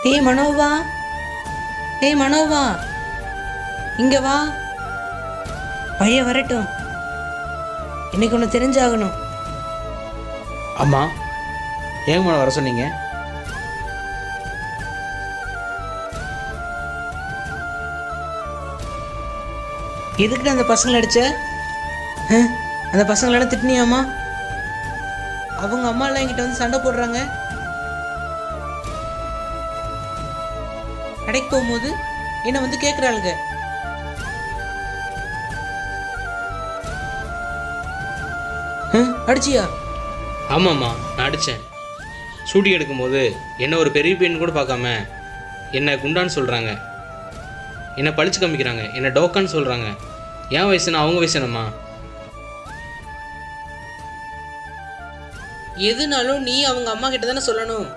டேய் மனோவா, டேய் மனோவா, இங்க வா. பையன் வரட்டும், இன்னைக்கு ஒன்று தெரிஞ்சாகணும். அம்மா, ஏங்கம்மா வர சொன்னீங்க? எதுக்கிட்ட அந்த பசங்களை அடிச்ச? அந்த பசங்களெல்லாம் திட்டினியாம்மா? அவங்க அம்மா எல்லாம் என்கிட்ட வந்து சண்டை போடுறாங்க. கடைக்கு போகும்போது என்னை வந்து கேட்குறாளுங்க. அடிச்சியா? ஆமாம்மா, நான் அடித்தேன். ஷூட்டிங் எடுக்கும்போது என்ன ஒரு பெரிய பையன் கூட பார்க்காம என்னை குண்டான்னு சொல்கிறாங்க, என்னை பழிச்சு காமிக்கிறாங்க, என்னை டோக்கான்னு சொல்கிறாங்க. என் வயசுனா அவங்க வயசு என்னம்மா? எதுனாலும் நீ அவங்க அம்மா கிட்ட தானே சொல்லணும்.